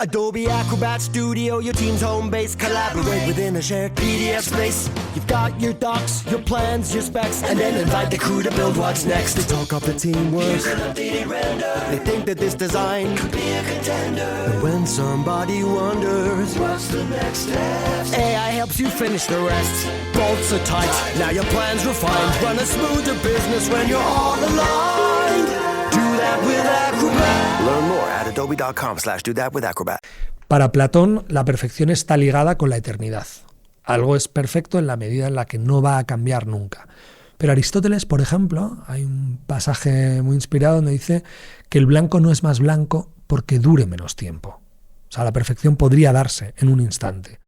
Adobe Acrobat Studio, your team's home base. Collaborate within a shared PDF space. You've got your docs, your plans, your specs, and then invite the crew to build what's next. They talk up the teamwork. Here's an updated render. They think that this design could be a contender. And when somebody wonders what's the next step, AI helps you finish the rest. Bolts are tight, now your plan's refined. Run a smoother business when you're all aligned. Do that with Acrobat. Learn more at adobe.com/do-that-with-Acrobat. Para Platón, la perfección está ligada con la eternidad. Algo es perfecto en la medida en la que no va a cambiar nunca. Pero Aristóteles, por ejemplo, hay un pasaje muy inspirado donde dice que el blanco no es más blanco porque dure menos tiempo. O sea, la perfección podría darse en un instante.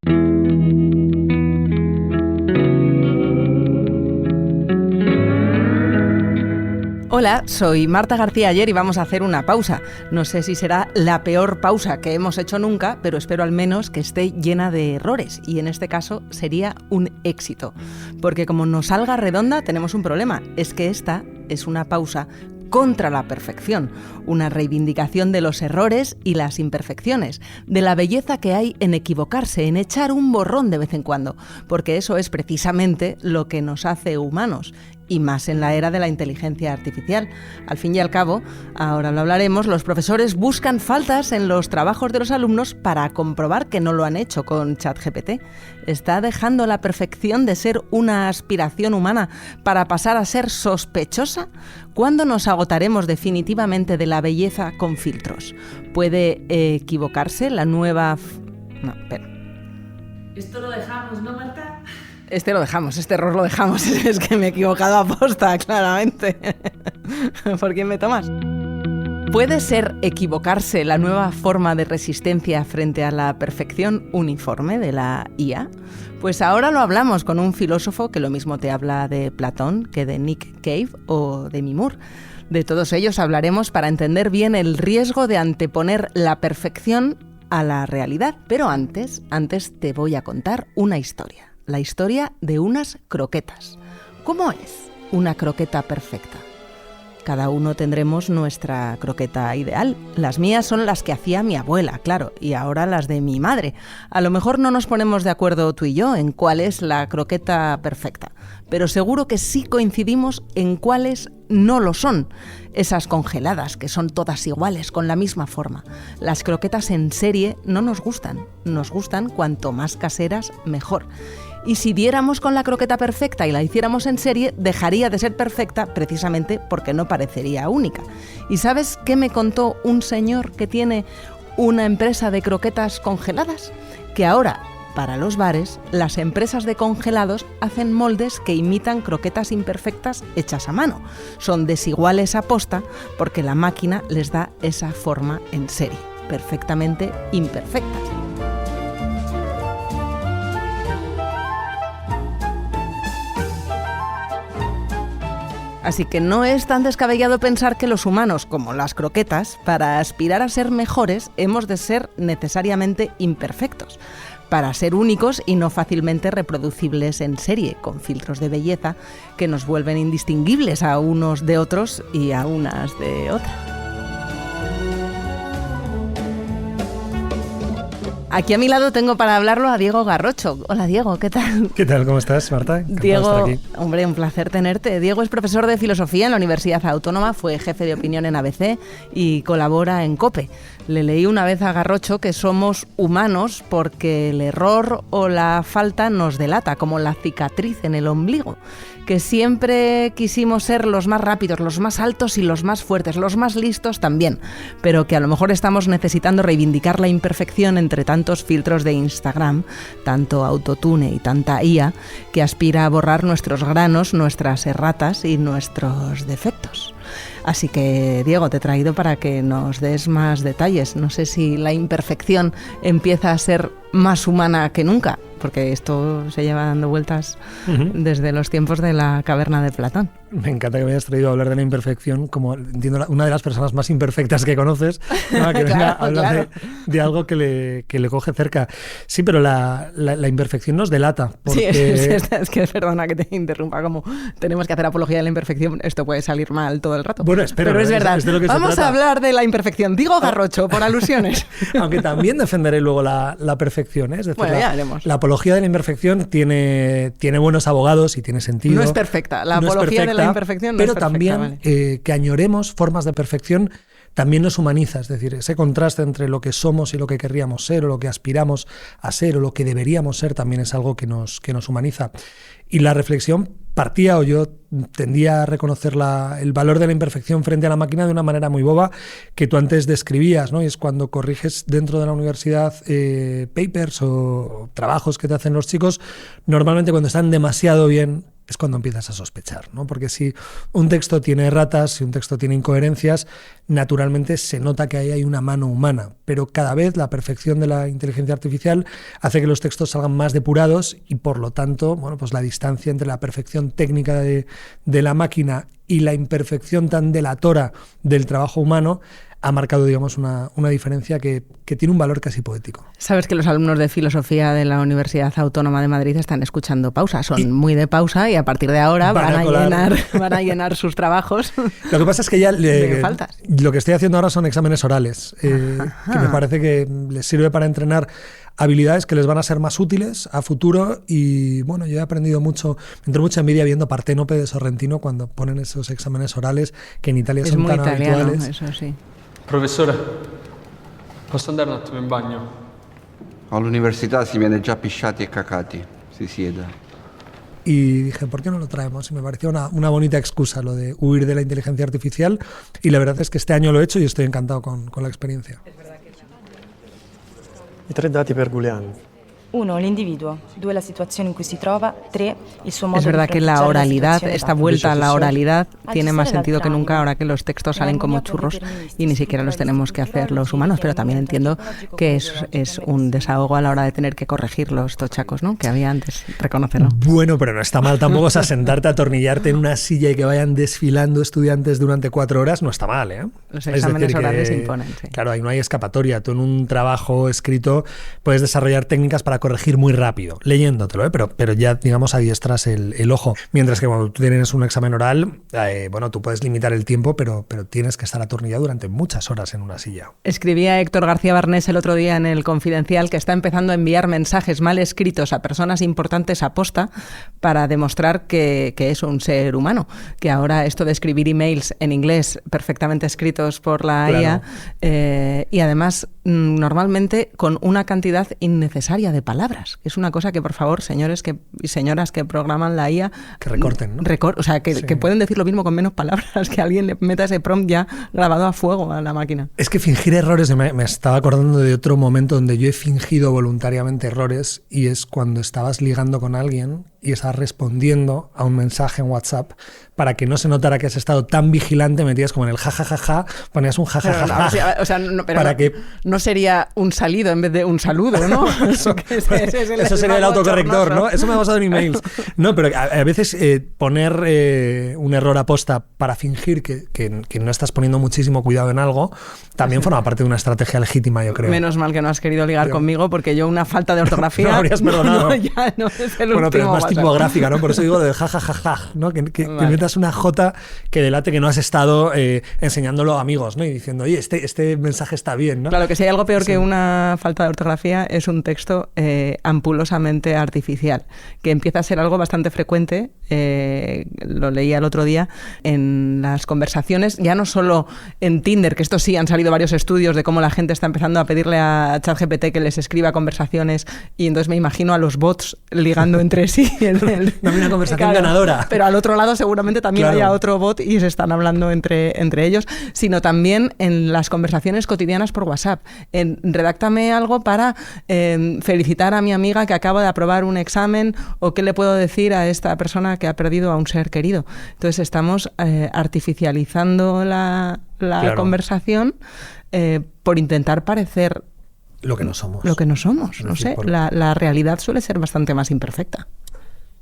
Hola, soy Marta García Ayer y vamos a hacer una pausa. No sé si será la peor pausa que hemos hecho nunca, pero espero al menos que esté llena de errores y en este caso sería un éxito. Porque como nos salga redonda tenemos un problema, es que esta es una pausa contra la perfección, una reivindicación de los errores y las imperfecciones, de la belleza que hay en equivocarse, en echar un borrón de vez en cuando, porque eso es precisamente lo que nos hace humanos, y más en la era de la inteligencia artificial. Al fin y al cabo, ahora lo hablaremos, los profesores buscan faltas en los trabajos de los alumnos para comprobar que no lo han hecho con ChatGPT. ¿Está dejando la perfección de ser una aspiración humana para pasar a ser sospechosa? ¿Cuándo nos agotaremos definitivamente de la belleza con filtros? ¿Puede equivocarse la nueva... No, espera. Esto lo dejamos, ¿no, Marta? Este error lo dejamos. Es que me he equivocado a posta, claramente. ¿Por quién me tomas? ¿Puede ser equivocarse la nueva forma de resistencia frente a la perfección uniforme de la IA? Pues ahora lo hablamos con un filósofo que lo mismo te habla de Platón que de Nick Cave o de Moore. De todos ellos hablaremos para entender bien el riesgo de anteponer la perfección a la realidad. Pero antes te voy a contar una historia. La historia de unas croquetas. ¿Cómo es una croqueta perfecta? Cada uno tendremos nuestra croqueta ideal. Las mías son las que hacía mi abuela, claro, y ahora las de mi madre. A lo mejor no nos ponemos de acuerdo tú y yo en cuál es la croqueta perfecta, pero seguro que sí coincidimos en cuáles no lo son. Esas congeladas, que son todas iguales, con la misma forma. Las croquetas en serie no nos gustan. Nos gustan cuanto más caseras, mejor. Y si diéramos con la croqueta perfecta y la hiciéramos en serie, dejaría de ser perfecta precisamente porque no parecería única. ¿Y sabes qué me contó un señor que tiene una empresa de croquetas congeladas? Que ahora, para los bares, las empresas de congelados hacen moldes que imitan croquetas imperfectas hechas a mano. Son desiguales a posta porque la máquina les da esa forma en serie, perfectamente imperfectas. Así que no es tan descabellado pensar que los humanos, como las croquetas, para aspirar a ser mejores, hemos de ser necesariamente imperfectos, para ser únicos y no fácilmente reproducibles en serie, con filtros de belleza que nos vuelven indistinguibles a unos de otros y a unas de otras. Aquí a mi lado tengo para hablarlo a Diego Garrocho. Hola Diego, ¿qué tal? ¿Qué tal? ¿Cómo estás, Marta? Diego, hombre, un placer tenerte. Diego es profesor de filosofía en la Universidad Autónoma, fue jefe de opinión en ABC y colabora en COPE. Le leí una vez a Garrocho que somos humanos porque el error o la falta nos delata, como la cicatriz en el ombligo. Que siempre quisimos ser los más rápidos, los más altos y los más fuertes, los más listos también, pero que a lo mejor estamos necesitando reivindicar la imperfección entre tantos filtros de Instagram, tanto autotune y tanta IA, que aspira a borrar nuestros granos, nuestras erratas y nuestros defectos. Así que, Diego, te he traído para que nos des más detalles. No sé si la imperfección empieza a ser más humana que nunca, porque esto se lleva dando vueltas desde los tiempos de la caverna de Platón. Me encanta que me hayas traído a hablar de la imperfección, como entiendo una de las personas más imperfectas que conoces, ¿no? Que venga a hablar de algo que le coge cerca. Sí, pero la imperfección nos delata. Porque... Sí, es que perdona que te interrumpa, como tenemos que hacer apología de la imperfección, esto puede salir mal todo el rato. Bueno, espero, pero es verdad. Es de lo que Vamos a hablar de la imperfección. Digo garrocho, por alusiones. Aunque también defenderé luego la perfección, ¿eh? Es decir, bueno, ya veremos. La apología de la imperfección tiene buenos abogados y tiene sentido. No es perfecta. La apología de la imperfección no es perfecta. Pero también que añoremos formas de perfección también nos humaniza. Es decir, ese contraste entre lo que somos y lo que querríamos ser, o lo que aspiramos a ser, o lo que deberíamos ser, también es algo que nos humaniza. Y la reflexión partía, o yo tendía a reconocer el valor de la imperfección frente a la máquina de una manera muy boba que tú antes describías, ¿no? Y es cuando corriges dentro de la universidad papers o trabajos que te hacen los chicos, normalmente cuando están demasiado bien es cuando empiezas a sospechar, ¿no? Porque si un texto tiene erratas, si un texto tiene incoherencias, naturalmente se nota que ahí hay una mano humana, pero cada vez la perfección de la inteligencia artificial hace que los textos salgan más depurados y por lo tanto, bueno, pues la distancia entre la perfección técnica de la máquina y la imperfección tan delatora del trabajo humano ha marcado, digamos, una diferencia que tiene un valor casi poético. Sabes que los alumnos de filosofía de la Universidad Autónoma de Madrid están escuchando Pausa, son muy de Pausa y a partir de ahora van a llenar sus trabajos. Lo que pasa es que ya faltas. Lo que estoy haciendo ahora son exámenes orales, que me parece que les sirve para entrenar habilidades que les van a ser más útiles a futuro y bueno, yo he aprendido mucho, me entró mucha envidia viendo Parténope de Sorrentino cuando ponen esos exámenes orales que en Italia son tan habituales. Eso sí. Professore, posso andare un attimo in bagno? All'università si viene già pisciati e cacati, si sieda. Y dije, ¿por qué no lo traemos? Y me pareció una bonita excusa lo de huir de la inteligencia artificial y la verdad es que este año lo he hecho y estoy encantado con la experiencia. I 3 dati per Goulean. 1. L'individuo. 2. La situazione in cui si trova. 3. Il suo modo Es verdad di que la fronteggiare oralidad, situazione esta data. vuelta a la oralidad tiene más sentido que Al nunca ahora que los textos salen como churros y ni siquiera los tenemos que hacer los humanos, pero también entiendo que es un desahogo a la hora de tener que corregir los tochacos, ¿no? Que había antes, reconócelo. Bueno, pero no está mal tampoco, o sea, sentarte, atornillarte en una silla y que vayan desfilando estudiantes durante 4 horas, no está mal, ¿eh? Los exámenes orales imponen, sí. Claro, ahí no hay escapatoria. Tú en un trabajo escrito puedes desarrollar técnicas para corregir muy rápido, leyéndotelo, ¿eh? pero ya, digamos, adiestras el ojo. Mientras que cuando tú tienes un examen oral, bueno, tú puedes limitar el tiempo, pero tienes que estar atornillado durante muchas horas en una silla. Escribía Héctor García Barnés el otro día en El Confidencial que está empezando a enviar mensajes mal escritos a personas importantes a posta para demostrar que es un ser humano, que ahora esto de escribir emails en inglés perfectamente escritos por la Claro. IA y además normalmente con una cantidad innecesaria de palabras, que es una cosa que, por favor, señores y señoras que programan la IA... Que recorten, ¿no? O sea, Sí. que pueden decir lo mismo con menos palabras, que alguien le meta ese prompt ya grabado a fuego a la máquina. Es que fingir errores, me estaba acordando de otro momento donde yo he fingido voluntariamente errores y es cuando estabas ligando con alguien y estabas respondiendo a un mensaje en WhatsApp para que no se notara que has estado tan vigilante, metías como en el jajajaja, ponías un jajajaja. O sea, no, pero para que no sería un salido en vez de un saludo, ¿no? Eso sería el autocorrector, ¿no? Eso me ha pasado en emails. No, pero a veces poner un error a posta para fingir que no estás poniendo muchísimo cuidado en algo también forma parte de una estrategia legítima, yo creo. Menos mal que no has querido ligar conmigo, porque yo una falta de ortografía... No habrías perdonado. Ya no es el bueno, pero es último más WhatsApp. tipográfica, ¿no? Por eso digo de jajajaja, ¿no? Que metas una J que delate que no has estado enseñándolo a amigos, ¿no? Y diciendo, oye, este mensaje está bien, ¿no? Claro, que si hay algo peor Sí. que una falta de ortografía es un texto ampulosamente artificial, que empieza a ser algo bastante frecuente, lo leía el otro día, en las conversaciones, ya no solo en Tinder, que esto sí, han salido varios estudios de cómo la gente está empezando a pedirle a ChatGPT que les escriba conversaciones y entonces me imagino a los bots ligando entre sí. Dame una conversación ganadora. Pero al otro lado seguramente también Claro. haya otro bot y se están hablando entre ellos, sino también en las conversaciones cotidianas por WhatsApp. Redáctame algo para felicitar a mi amiga que acaba de aprobar un examen o qué le puedo decir a esta persona que ha perdido a un ser querido. Entonces estamos artificializando la Claro. conversación por intentar parecer Lo que no somos. lo que no somos. No Es decir, sé, la realidad suele ser bastante más imperfecta.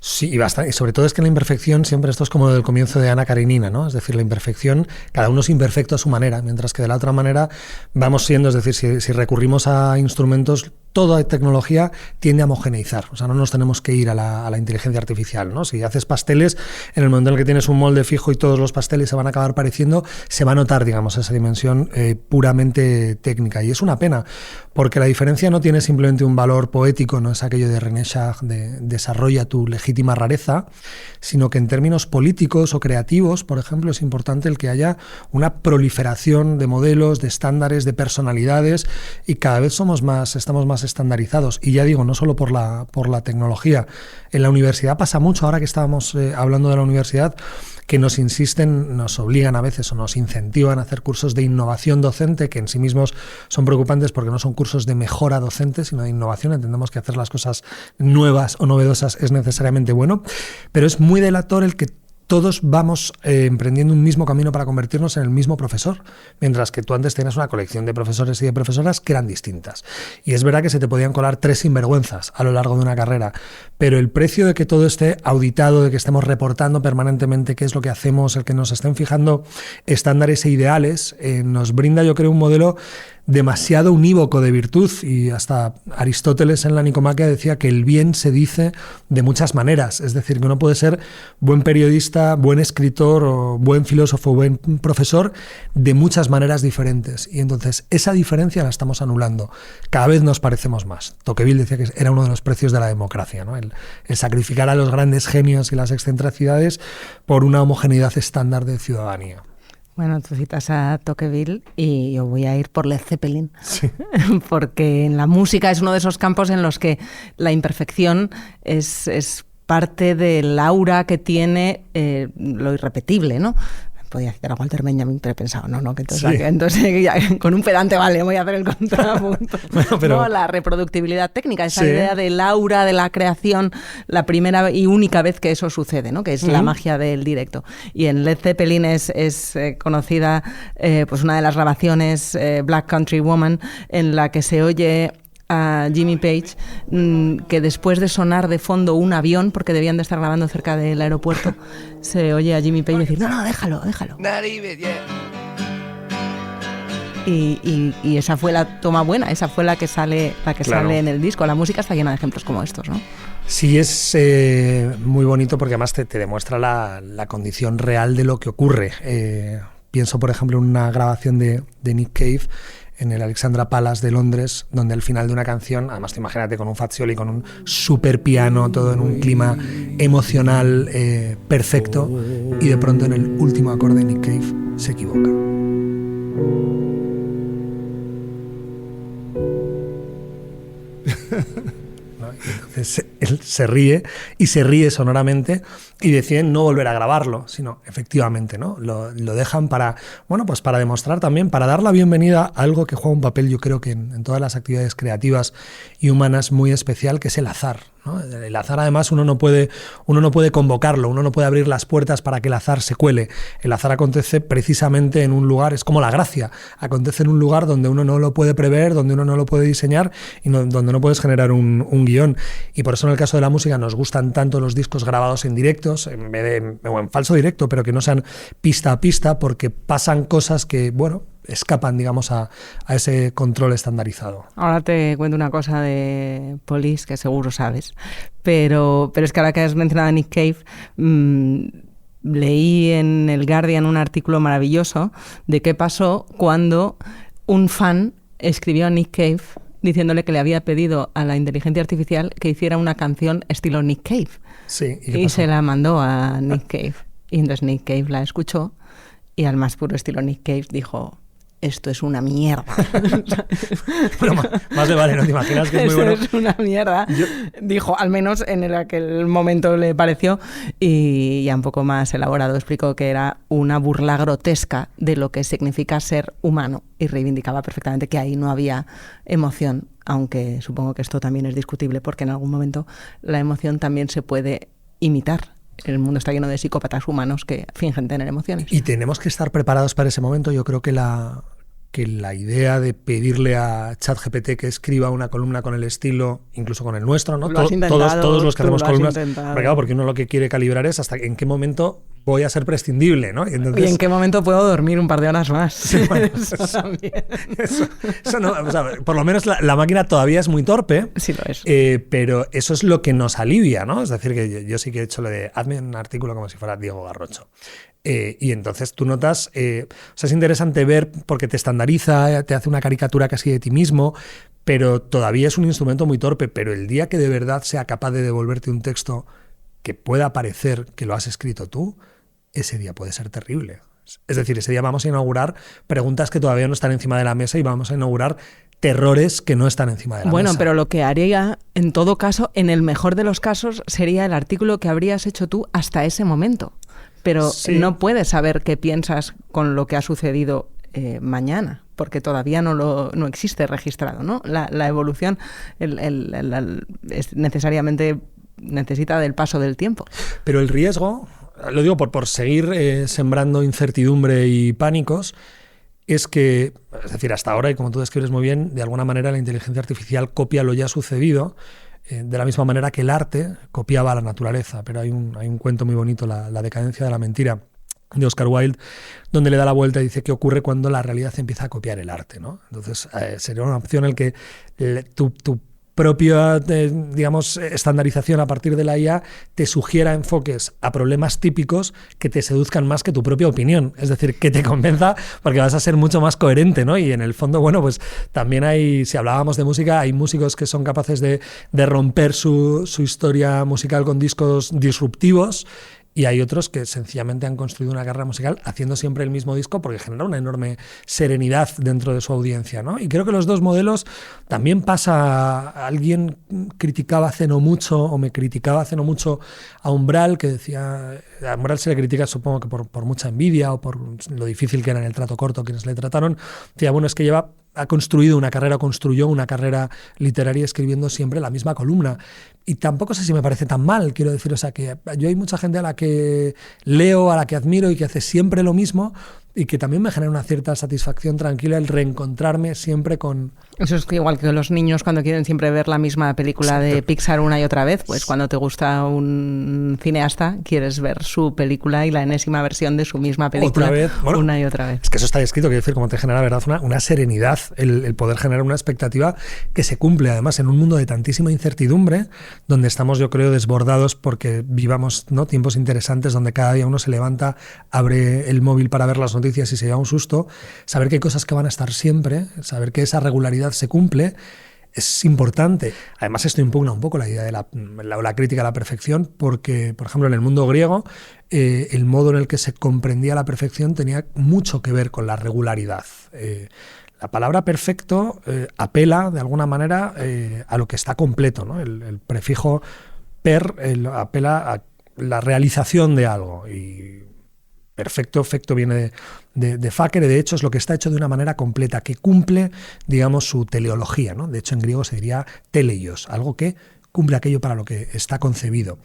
Sí, y bastante. Y sobre todo es que la imperfección siempre esto es como del comienzo de Ana Karenina, ¿no? Es decir, la imperfección, cada uno es imperfecto a su manera, mientras que de la otra manera vamos siendo, es decir, si recurrimos a instrumentos, toda tecnología tiende a homogeneizar, o sea, no nos tenemos que ir a la inteligencia artificial, ¿no? Si haces pasteles, en el momento en el que tienes un molde fijo y todos los pasteles se van a acabar pareciendo, se va a notar, digamos, esa dimensión puramente técnica, y es una pena, porque la diferencia no tiene simplemente un valor poético, no es aquello de René Char de desarrolla tu legítima rareza, sino que en términos políticos o creativos, por ejemplo, es importante el que haya una proliferación de modelos, de estándares, de personalidades, y cada vez estamos más estandarizados. Y ya digo, no solo por la tecnología. En la universidad pasa mucho, ahora que estábamos hablando de la universidad, que nos insisten, nos obligan a veces o nos incentivan a hacer cursos de innovación docente, que en sí mismos son preocupantes porque no son cursos de mejora docente, sino de innovación. Entendemos que hacer las cosas nuevas o novedosas es necesariamente bueno, pero es muy delator el que todos vamos emprendiendo un mismo camino para convertirnos en el mismo profesor, mientras que tú antes tenías una colección de profesores y de profesoras que eran distintas. Y es verdad que se te podían colar 3 sinvergüenzas a lo largo de una carrera, pero el precio de que todo esté auditado, de que estemos reportando permanentemente qué es lo que hacemos, el que nos estén fijando estándares e ideales, nos brinda, yo creo, un modelo demasiado unívoco de virtud, y hasta Aristóteles en la Nicomaquia decía que el bien se dice de muchas maneras, es decir, que uno puede ser buen periodista, buen escritor o buen filósofo, buen profesor de muchas maneras diferentes, y entonces esa diferencia la estamos anulando, cada vez nos parecemos más. Tocqueville decía que era uno de los precios de la democracia, ¿no? El sacrificar a los grandes genios y las excentricidades por una homogeneidad estándar de ciudadanía. Bueno, tú citas a Tocqueville y yo voy a ir por Led Zeppelin, sí. Porque en la música es uno de esos campos en los que la imperfección es parte del aura que tiene lo irrepetible, ¿no? Podía citar a Walter Benjamin, pero he pensado, que entonces ya, con un pedante vale, voy a hacer el contrapunto. Bueno, pero no, la reproductibilidad técnica, esa idea del aura de la creación, la primera y única vez que eso sucede, ¿no? Que es la magia del directo. Y en Led Zeppelin es conocida pues una de las grabaciones, Black Country Woman, en la que se oye a Jimmy Page, que después de sonar de fondo un avión, porque debían de estar grabando cerca del aeropuerto, se oye a Jimmy Page decir, no, déjalo. Y esa fue la toma buena, esa fue la que sale sale en el disco. La música está llena de ejemplos como estos, ¿no? Sí, es muy bonito porque además te demuestra la condición real de lo que ocurre. Pienso, por ejemplo, en una grabación de Nick Cave en el Alexandra Palace de Londres, donde al final de una canción, además te imagínate con un Fazioli, con un super piano, todo en un clima emocional perfecto, y de pronto en el último acorde Nick Cave se equivoca. ¿No? Y entonces él se ríe, y se ríe sonoramente, y deciden no volver a grabarlo, sino efectivamente, ¿no? Lo dejan para demostrar también, para dar la bienvenida a algo que juega un papel, yo creo que en todas las actividades creativas y humanas muy especial, que es el azar, ¿no? El azar, además, uno no puede convocarlo, uno no puede abrir las puertas para que el azar se cuele. El azar acontece precisamente en un lugar, es como la gracia, acontece en un lugar donde uno no lo puede prever, donde uno no lo puede diseñar y donde no puedes generar un guión. Y por eso en el caso de la música nos gustan tanto los discos grabados en directo, en falso directo, pero que no sean pista a pista, porque pasan cosas que, escapan, digamos, a ese control estandarizado. Ahora te cuento una cosa de Police que seguro sabes, pero es que ahora que has mencionado a Nick Cave, leí en el Guardian un artículo maravilloso de qué pasó cuando un fan escribió a Nick Cave diciéndole que le había pedido a la inteligencia artificial que hiciera una canción estilo Nick Cave. Sí, y se la mandó a Nick Cave. Y entonces Nick Cave la escuchó y al más puro estilo Nick Cave dijo, esto es una mierda. Bueno, más le vale, ¿no te imaginas que es muy bueno? Esto es una mierda. Dijo, al menos en aquel momento le pareció, y ya un poco más elaborado explicó que era una burla grotesca de lo que significa ser humano, y reivindicaba perfectamente que ahí no había emoción, aunque supongo que esto también es discutible porque en algún momento la emoción también se puede imitar. El mundo está lleno de psicópatas humanos que fingen tener emociones. Y tenemos que estar preparados para ese momento. Yo creo que la que la idea de pedirle a ChatGPT que escriba una columna con el estilo, incluso con el nuestro, ¿no? Todos los que hacemos columnas, porque uno lo que quiere calibrar es hasta en qué momento voy a ser prescindible, ¿no? Entonces, ¿y en qué momento puedo dormir un par de horas más? Sí, bueno, eso también. Eso no, o sea, por lo menos la máquina todavía es muy torpe. Sí lo es. Pero eso es lo que nos alivia, ¿no? Es decir, que yo sí que he hecho lo de hazme un artículo como si fuera Diego Garrocho. Y entonces tú notas, o sea, es interesante ver porque te estandariza, te hace una caricatura casi de ti mismo, pero todavía es un instrumento muy torpe. Pero el día que de verdad sea capaz de devolverte un texto que pueda parecer que lo has escrito tú, ese día puede ser terrible. Es decir, ese día vamos a inaugurar preguntas que todavía no están encima de la mesa y vamos a inaugurar terrores que no están encima de la mesa. Bueno, pero lo que haría, en todo caso, en el mejor de los casos, sería el artículo que habrías hecho tú hasta ese momento. Pero sí, no puedes saber qué piensas con lo que ha sucedido mañana, porque todavía no existe registrado, ¿no? La evolución es necesariamente necesita del paso del tiempo. Pero el riesgo, lo digo por seguir sembrando incertidumbre y pánicos, es que, es decir, hasta ahora, y como tú describes muy bien, de alguna manera la inteligencia artificial copia lo ya sucedido, de la misma manera que el arte copiaba a la naturaleza. Pero hay un cuento muy bonito, La decadencia de la mentira, de Oscar Wilde, donde le da la vuelta y dice qué ocurre cuando la realidad empieza a copiar el arte, ¿no? Entonces sería una opción en que tu propia, digamos, estandarización a partir de la IA te sugiera enfoques a problemas típicos que te seduzcan más que tu propia opinión. Es decir, que te convenza porque vas a ser mucho más coherente, ¿no? Y en el fondo, bueno, pues también hay, si hablábamos de música, hay músicos que son capaces de romper su historia musical con discos disruptivos. Y hay otros que sencillamente han construido una carrera musical haciendo siempre el mismo disco porque genera una enorme serenidad dentro de su audiencia, ¿no? Y creo que los dos modelos también pasa. Alguien criticaba hace no mucho, o me criticaba hace no mucho a Umbral, que decía, a Umbral se le critica supongo que por mucha envidia o por lo difícil que era en el trato corto quienes le trataron. Decía, bueno, es que construyó una carrera literaria escribiendo siempre la misma columna. Y tampoco sé si me parece tan mal, quiero decir, o sea, que yo hay mucha gente a la que leo, a la que admiro y que hace siempre lo mismo y que también me genera una cierta satisfacción tranquila el reencontrarme siempre con... Eso es igual que los niños cuando quieren siempre ver la misma película de Pixar una y otra vez, pues cuando te gusta un cineasta quieres ver su película y la enésima versión de su misma película otra vez, bueno, una y otra vez. Es que eso está escrito, quiero decir, como te genera, ¿verdad?, una serenidad, el poder generar una expectativa que se cumple, además en un mundo de tantísima incertidumbre, donde estamos, yo creo, desbordados porque vivamos, ¿no?, tiempos interesantes donde cada día uno se levanta, abre el móvil para ver las noticias y se lleva un susto. Saber que hay cosas que van a estar siempre, saber que esa regularidad se cumple, es importante. Además, esto impugna un poco la idea de la crítica a la perfección, porque, por ejemplo, en el mundo griego, el modo en el que se comprendía la perfección tenía mucho que ver con la regularidad. La palabra perfecto apela, de alguna manera, a lo que está completo, ¿no? El prefijo per apela a la realización de algo. Y perfecto viene de facere, de hecho es lo que está hecho de una manera completa, que cumple, digamos, su teleología, ¿no? De hecho en griego se diría teleios, algo que cumple aquello para lo que está concebido.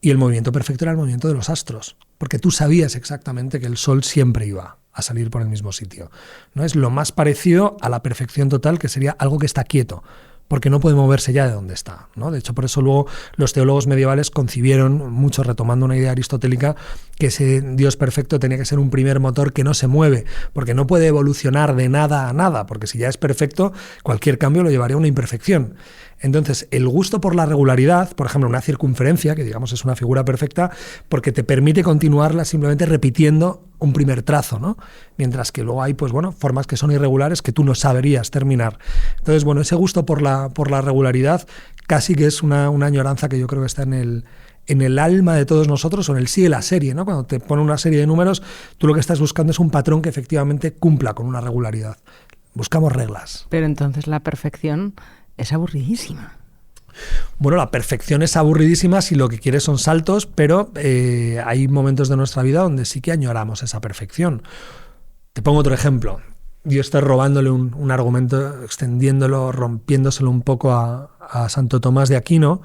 Y el movimiento perfecto era el movimiento de los astros, porque tú sabías exactamente que el sol siempre iba a salir por el mismo sitio, ¿no? Es lo más parecido a la perfección total, que sería algo que está quieto, porque no puede moverse ya de donde está, ¿no? De hecho, por eso luego los teólogos medievales concibieron, mucho retomando una idea aristotélica, que ese Dios perfecto tenía que ser un primer motor que no se mueve, porque no puede evolucionar de nada a nada, porque si ya es perfecto, cualquier cambio lo llevaría a una imperfección. Entonces, el gusto por la regularidad, por ejemplo, una circunferencia, que digamos es una figura perfecta, porque te permite continuarla simplemente repitiendo un primer trazo, ¿no? Mientras que luego hay, pues bueno, formas que son irregulares que tú no saberías terminar. Entonces, bueno, ese gusto por la regularidad casi que es una añoranza que yo creo que está en el alma de todos nosotros, o en el sí de la serie, ¿no? Cuando te pone una serie de números, tú lo que estás buscando es un patrón que efectivamente cumpla con una regularidad. Buscamos reglas. Pero entonces la perfección es aburridísima. Bueno, la perfección es aburridísima si lo que quieres son saltos, pero hay momentos de nuestra vida donde sí que añoramos esa perfección. Te pongo otro ejemplo. Yo estoy robándole un argumento, extendiéndolo, rompiéndoselo un poco a Santo Tomás de Aquino.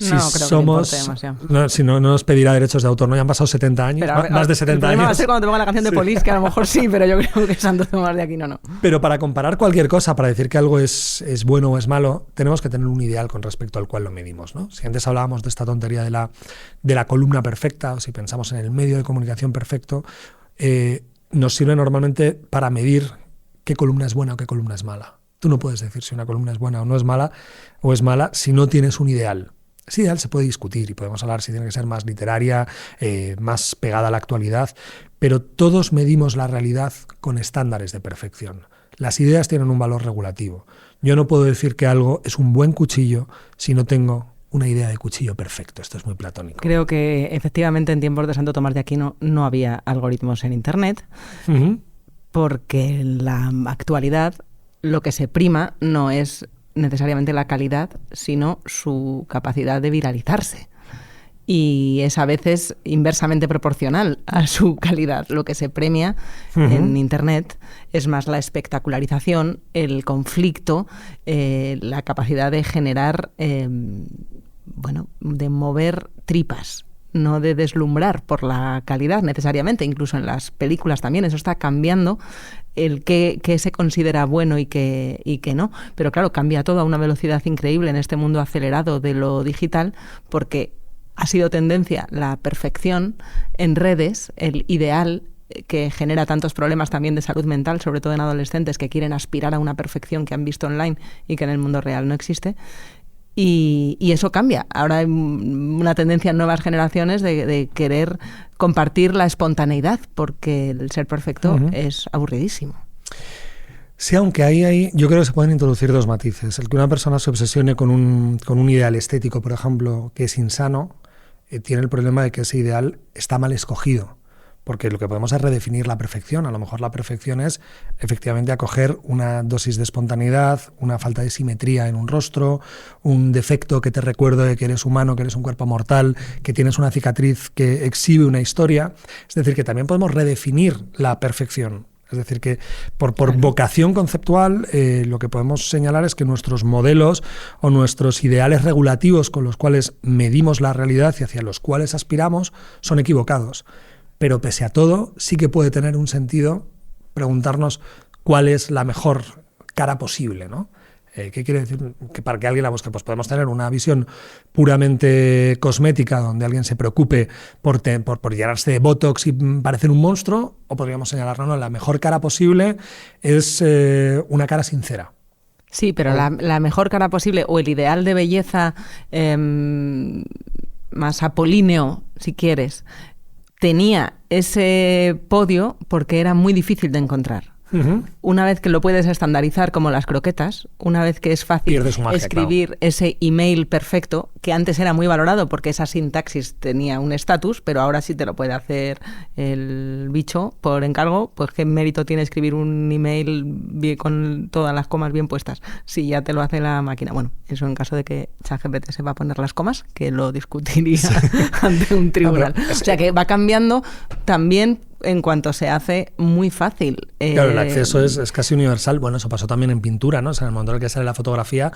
si No, creo que le somos, importe demasiado. no, si no nos pedirá derechos de autor, no, ya han pasado 70 años, Pero, a ver, más de 70 el problema va a años. ser cuando te ponga la canción de Police, que a lo mejor sí, pero yo creo que Santo Tomás de Aquino no. Pero para comparar cualquier cosa, para decir que algo es bueno o es malo, tenemos que tener un ideal con respecto al cual lo medimos, ¿no? Si antes hablábamos de esta tontería de la columna perfecta, o si pensamos en el medio de comunicación perfecto, nos sirve normalmente para medir qué columna es buena o qué columna es mala. Tú no puedes decir si una columna es buena o es mala si no tienes un ideal. Ese ideal se puede discutir y podemos hablar si tiene que ser más literaria, más pegada a la actualidad, pero todos medimos la realidad con estándares de perfección. Las ideas tienen un valor regulativo. Yo no puedo decir que algo es un buen cuchillo si no tengo una idea de cuchillo perfecto. Esto es muy platónico. Creo que efectivamente en tiempos de Santo Tomás de Aquino no había algoritmos en Internet, porque en la actualidad lo que se prima no es necesariamente la calidad, sino su capacidad de viralizarse. Y es a veces inversamente proporcional a su calidad. Lo que se premia en Internet es más la espectacularización, el conflicto, la capacidad de generar, de mover tripas, no de deslumbrar por la calidad necesariamente. Incluso en las películas también eso está cambiando, el qué se considera bueno y qué no. Pero claro, cambia todo a una velocidad increíble en este mundo acelerado de lo digital, porque ha sido tendencia la perfección en redes, el ideal, que genera tantos problemas también de salud mental, sobre todo en adolescentes que quieren aspirar a una perfección que han visto online y que en el mundo real no existe. Y eso cambia. Ahora hay una tendencia en nuevas generaciones de querer compartir la espontaneidad, porque el ser perfecto es aburridísimo. Sí, aunque ahí yo creo que se pueden introducir dos matices. El que una persona se obsesione con un ideal estético, por ejemplo, que es insano, tiene el problema de que ese ideal está mal escogido. Porque lo que podemos es redefinir la perfección. A lo mejor la perfección es efectivamente acoger una dosis de espontaneidad, una falta de simetría en un rostro, un defecto que te recuerde que eres humano, que eres un cuerpo mortal, que tienes una cicatriz que exhibe una historia. Es decir, que también podemos redefinir la perfección. Es decir, que por vocación conceptual lo que podemos señalar es que nuestros modelos o nuestros ideales regulativos con los cuales medimos la realidad y hacia los cuales aspiramos son equivocados. Pero pese a todo, sí que puede tener un sentido preguntarnos cuál es la mejor cara posible, ¿no? ¿Qué quiere decir? Que para que alguien la busque, pues podemos tener una visión puramente cosmética, donde alguien se preocupe por llenarse de botox y parecer un monstruo, o podríamos señalar, no, la mejor cara posible es una cara sincera. Sí, pero la mejor cara posible, o el ideal de belleza más apolíneo, si quieres, tenía ese podio porque era muy difícil de encontrar. Una vez que lo puedes estandarizar como las croquetas, una vez que es fácil escribir ese email perfecto, que antes era muy valorado porque esa sintaxis tenía un estatus, pero ahora sí te lo puede hacer el bicho por encargo, pues qué mérito tiene escribir un email bien, con todas las comas bien puestas, si ya te lo hace la máquina. Bueno, eso en caso de que ChatGPT sepa poner las comas, que lo discutiría ante un tribunal. O sea que va cambiando también en cuanto se hace muy fácil. Claro, el acceso es casi universal. Bueno, eso pasó también en pintura, ¿no? O sea, en el momento en el que sale la fotografía,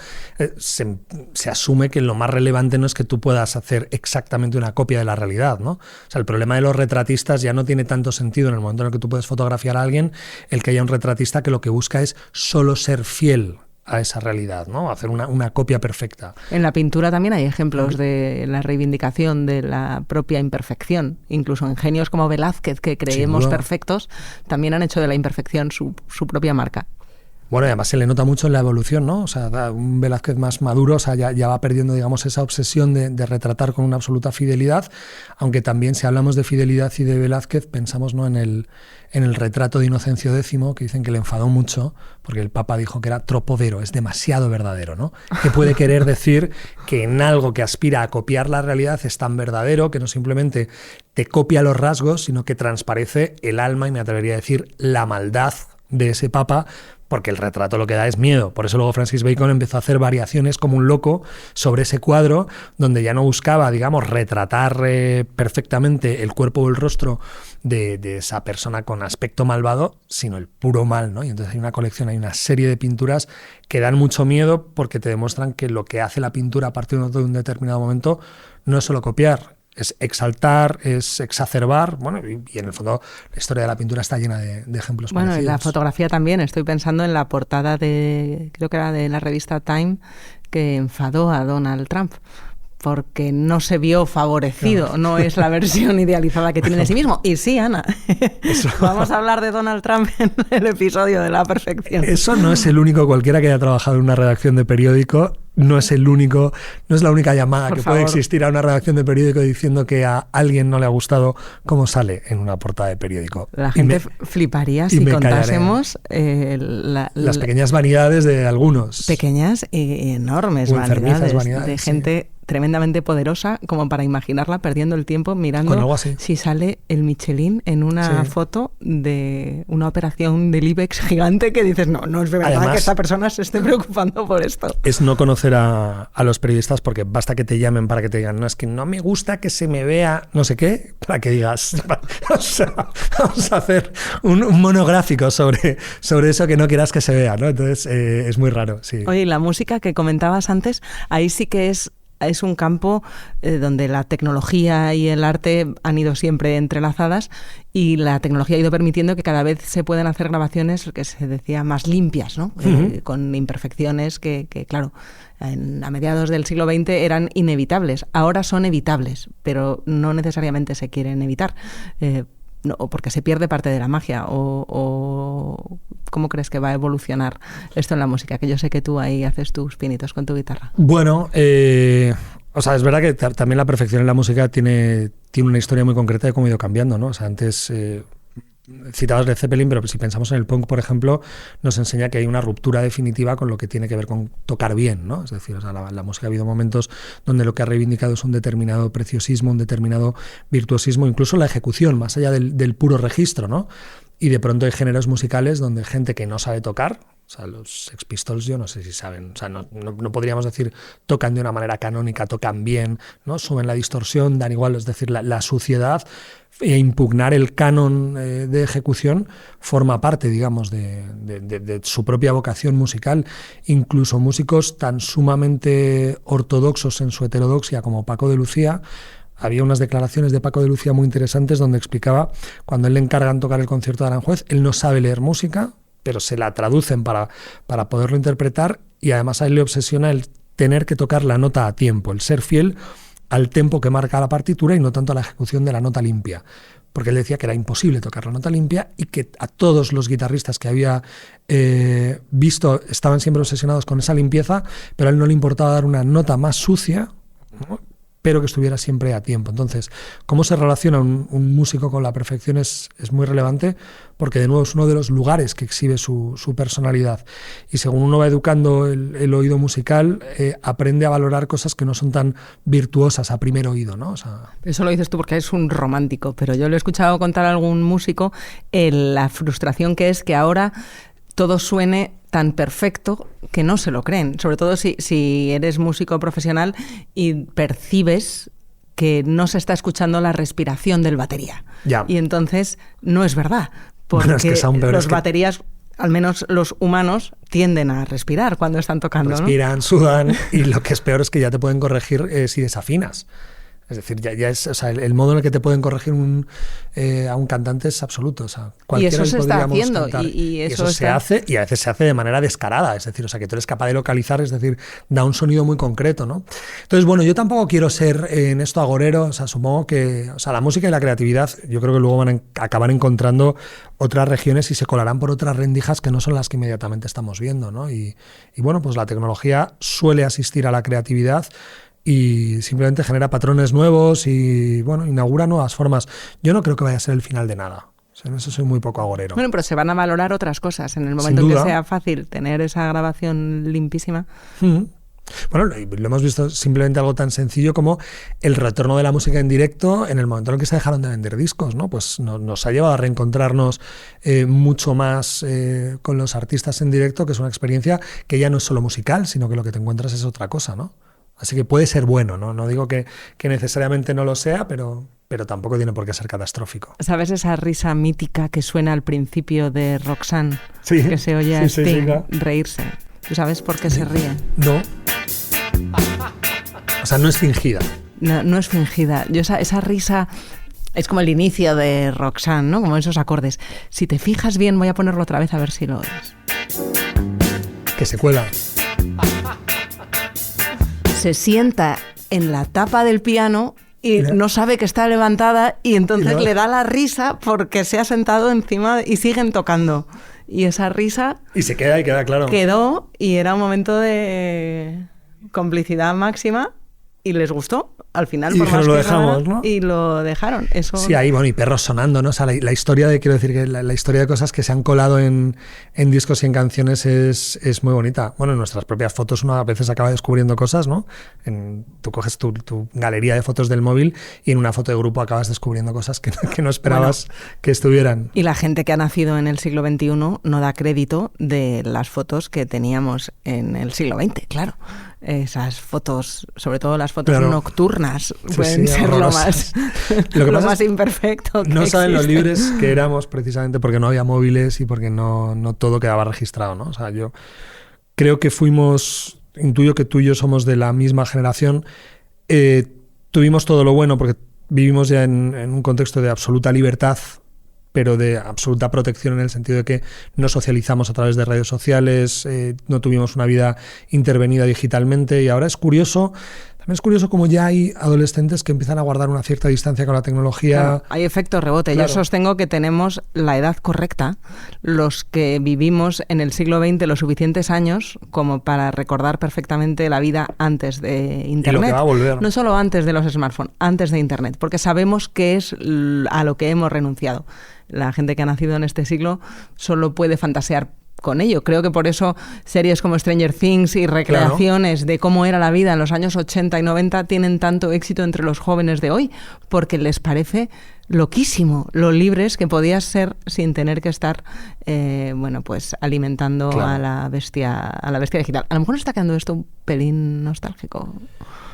se asume que lo más relevante no es que tú puedas hacer exactamente una copia de la realidad, ¿no? O sea, el problema de los retratistas ya no tiene tanto sentido en el momento en el que tú puedes fotografiar a alguien, el que haya un retratista que lo que busca es solo ser fiel a esa realidad, ¿no? Hacer una copia perfecta. En la pintura también hay ejemplos de la reivindicación de la propia imperfección. Incluso en genios como Velázquez, que creemos perfectos, también han hecho de la imperfección su propia marca. Bueno, y además se le nota mucho en la evolución, ¿no? O sea, un Velázquez más maduro, o sea, ya va perdiendo, digamos, esa obsesión de retratar con una absoluta fidelidad, aunque también si hablamos de fidelidad y de Velázquez, pensamos, ¿no?, en el retrato de Inocencio X, que dicen que le enfadó mucho, porque el Papa dijo que era troppo vero, es demasiado verdadero, ¿no? Que puede querer decir que en algo que aspira a copiar la realidad es tan verdadero que no simplemente te copia los rasgos, sino que transparece el alma, y me atrevería a decir la maldad de ese Papa, porque el retrato lo que da es miedo. Por eso luego Francis Bacon empezó a hacer variaciones como un loco sobre ese cuadro, donde ya no buscaba, digamos, retratar perfectamente el cuerpo o el rostro de esa persona con aspecto malvado, sino el puro mal, ¿no? Y entonces hay una colección, hay una serie de pinturas que dan mucho miedo porque te demuestran que lo que hace la pintura a partir de un determinado momento no es solo copiar, es exaltar, es exacerbar, bueno, y en el fondo la historia de la pintura está llena de ejemplos parecidos. Y la fotografía también, estoy pensando en la portada creo que era de la revista Time, que enfadó a Donald Trump, porque no se vio favorecido, claro. No es la versión idealizada que tiene de sí mismo. Y sí, Ana, vamos a hablar de Donald Trump en el episodio de La Perfección. Eso no es el único, cualquiera que haya trabajado en una redacción de periódico, no es la única llamada que puede existir a una redacción de periódico diciendo que a alguien no le ha gustado cómo sale en una portada de periódico. La gente fliparía si contásemos las pequeñas vanidades de algunos. Pequeñas y enormes vanidades de gente tremendamente poderosa, como para imaginarla perdiendo el tiempo mirando si sale el Michelin en una foto de una operación del IBEX gigante, que dices, no es verdad. Además, que esta persona se esté preocupando por esto. Es no conocer a los periodistas, porque basta que te llamen para que te digan, no, es que no me gusta que se me vea no sé qué, para que digas, vamos a hacer un monográfico sobre eso que no quieras que se vea, ¿no? Entonces es muy raro, sí. Oye, y la música que comentabas antes, ahí sí que es un campo donde la tecnología y el arte han ido siempre entrelazadas, y la tecnología ha ido permitiendo que cada vez se puedan hacer grabaciones, que se decía, más limpias, ¿no? Con imperfecciones que claro, a mediados del siglo XX eran inevitables. Ahora son evitables, pero no necesariamente se quieren evitar. No, porque se pierde parte de la magia, o ¿cómo crees que va a evolucionar esto en la música? Que yo sé que tú ahí haces tus pinitos con tu guitarra. Bueno, o sea, es verdad que también la perfección en la música tiene una historia muy concreta de cómo ha ido cambiando, ¿no? O sea, antes citabas Led Zeppelin, pero si pensamos en el punk, por ejemplo, nos enseña que hay una ruptura definitiva con lo que tiene que ver con tocar bien, ¿no? Es decir, o sea, la música ha habido momentos donde lo que ha reivindicado es un determinado preciosismo, un determinado virtuosismo, incluso la ejecución, más allá del puro registro, ¿no? Y de pronto hay géneros musicales donde gente que no sabe tocar, o sea, los Sex Pistols yo no sé si saben, o sea, no podríamos decir tocan de una manera canónica, tocan bien, ¿no? Suben la distorsión, dan igual, es decir, la suciedad e impugnar el canon de ejecución forma parte, digamos, de su propia vocación musical. Incluso músicos tan sumamente ortodoxos en su heterodoxia como Paco de Lucía. Había unas declaraciones de Paco de Lucía muy interesantes donde explicaba, cuando él le encargan tocar el concierto de Aranjuez, él no sabe leer música, pero se la traducen para poderlo interpretar, y además a él le obsesiona el tener que tocar la nota a tiempo, el ser fiel al tempo que marca la partitura y no tanto a la ejecución de la nota limpia. Porque él decía que era imposible tocar la nota limpia y que a todos los guitarristas que había visto estaban siempre obsesionados con esa limpieza, pero a él no le importaba dar una nota más sucia, ¿no?, pero que estuviera siempre a tiempo. Entonces, cómo se relaciona un músico con la perfección es muy relevante, porque de nuevo es uno de los lugares que exhibe su personalidad. Y según uno va educando el oído musical, aprende a valorar cosas que no son tan virtuosas a primer oído, ¿no? O sea, eso lo dices tú porque eres un romántico, pero yo lo he escuchado contar a algún músico la frustración que es que ahora todo suene tan perfecto que no se lo creen, sobre todo si eres músico profesional y percibes que no se está escuchando la respiración del batería. Ya. Y entonces no es verdad, porque bueno, es que los baterías, al menos los humanos, tienden a respirar cuando están tocando, respiran, ¿no? Sudan, y lo que es peor es que ya te pueden corregir si desafinas. Es decir, ya es, o sea, el modo en el que te pueden corregir a un cantante es absoluto. O sea, y eso se está haciendo. Y eso se hace, y a veces se hace de manera descarada. Es decir, o sea, que tú eres capaz de localizar, es decir, da un sonido muy concreto, ¿no? Entonces, bueno, yo tampoco quiero ser en esto agorero. O sea, supongo que, o sea, la música y la creatividad, yo creo que luego van a acabar encontrando otras regiones y se colarán por otras rendijas que no son las que inmediatamente estamos viendo, ¿no? Y bueno, pues la tecnología suele asistir a la creatividad y simplemente genera patrones nuevos y, bueno, inaugura nuevas formas. Yo no creo que vaya a ser el final de nada. O sea, en eso soy muy poco agorero. Bueno, pero se van a valorar otras cosas. En el momento en que sea fácil tener esa grabación limpísima, Bueno, lo hemos visto simplemente algo tan sencillo como el retorno de la música en directo en el momento en el que se dejaron de vender discos, ¿no? Pues nos ha llevado a reencontrarnos mucho más con los artistas en directo, que es una experiencia que ya no es solo musical, sino que lo que te encuentras es otra cosa, ¿no? Así que puede ser bueno, ¿no? No digo que necesariamente no lo sea, pero tampoco tiene por qué ser catastrófico. ¿Sabes esa risa mítica que suena al principio de Roxanne? Sí. Que se oye a Sting claro. reírse. ¿Tú sabes por qué se ríe? No. O sea, no es fingida. No es fingida. Yo esa risa es como el inicio de Roxanne, ¿no? Como esos acordes. Si te fijas bien, voy a ponerlo otra vez a ver si lo oyes. Que se cuela. Se sienta en la tapa del piano y no sabe que está levantada y entonces le da la risa porque se ha sentado encima y siguen tocando. Y esa risa... Y se queda claro. Quedó y era un momento de complicidad máxima y les gustó. Al final, y por más lo que dejamos, rara, ¿no? Y lo dejaron. Eso... Sí, ahí, bueno, y perros sonando, ¿no? O sea, la historia de, quiero decir, que la historia de cosas que se han colado en discos y en canciones es muy bonita. Bueno, en nuestras propias fotos uno a veces acaba descubriendo cosas, ¿no? Tú coges tu galería de fotos del móvil y en una foto de grupo acabas descubriendo cosas que no esperabas que estuvieran. Y la gente que ha nacido en el siglo XXI no da crédito de las fotos que teníamos en el siglo XX, claro. Esas fotos, sobre todo las fotos nocturnas, pueden ser horrorosas. lo más imperfecto que no saben existe. lo libres que éramos precisamente porque no había móviles y porque no todo quedaba registrado, ¿no? O sea, yo creo que intuyo que tú y yo somos de la misma generación, tuvimos todo lo bueno porque vivimos ya en un contexto de absoluta libertad, pero de absoluta protección en el sentido de que no socializamos a través de redes sociales, no tuvimos una vida intervenida digitalmente y ahora también es curioso como ya hay adolescentes que empiezan a guardar una cierta distancia con la tecnología. Claro, hay efecto rebote. Claro. Yo sostengo que tenemos la edad correcta, los que vivimos en el siglo XX los suficientes años como para recordar perfectamente la vida antes de Internet. Y lo que va a volver. No solo antes de los smartphones, antes de Internet, porque sabemos qué es a lo que hemos renunciado. La gente que ha nacido en este siglo solo puede fantasear con ello. Creo que por eso series como Stranger Things y recreaciones de cómo era la vida en los años 80 y 90 tienen tanto éxito entre los jóvenes de hoy, porque les parece loquísimo lo libres que podías ser sin tener que estar pues alimentando a la bestia digital. A lo mejor nos está quedando esto un pelín nostálgico.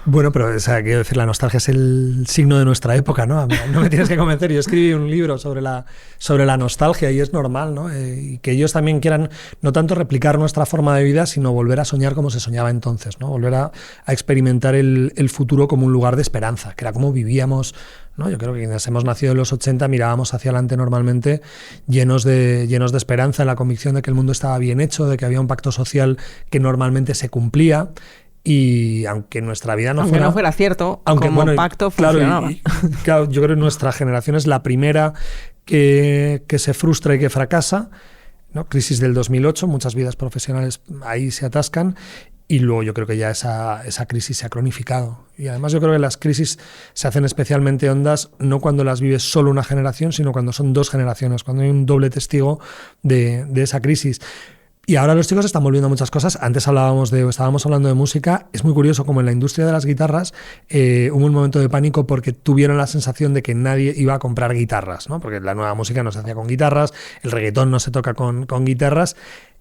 Bueno, pero quiero decir, la nostalgia es el signo de nuestra época, ¿no? No me tienes que convencer. Yo escribí un libro sobre la nostalgia y es normal, ¿no? Y que ellos también quieran no tanto replicar nuestra forma de vida, sino volver a soñar como se soñaba entonces, ¿no? Volver a experimentar el futuro como un lugar de esperanza, que era como vivíamos, ¿no? Yo creo que quienes hemos nacido en los 80 mirábamos hacia adelante normalmente llenos de esperanza, en la convicción de que el mundo estaba bien hecho, de que había un pacto social que normalmente se cumplía. Y aunque nuestra vida no fuera cierto, como pacto funcionaba. Claro, yo creo que nuestra generación es la primera que se frustra y que fracasa, ¿no? Crisis del 2008, muchas vidas profesionales ahí se atascan y luego yo creo que ya esa crisis se ha cronificado. Y además yo creo que las crisis se hacen especialmente hondas no cuando las vive solo una generación, sino cuando son dos generaciones, cuando hay un doble testigo de esa crisis. Y ahora los chicos están volviendo a muchas cosas. Antes estábamos hablando de música. Es muy curioso como en la industria de las guitarras hubo un momento de pánico porque tuvieron la sensación de que nadie iba a comprar guitarras, ¿no? Porque la nueva música no se hacía con guitarras, el reggaetón no se toca con guitarras.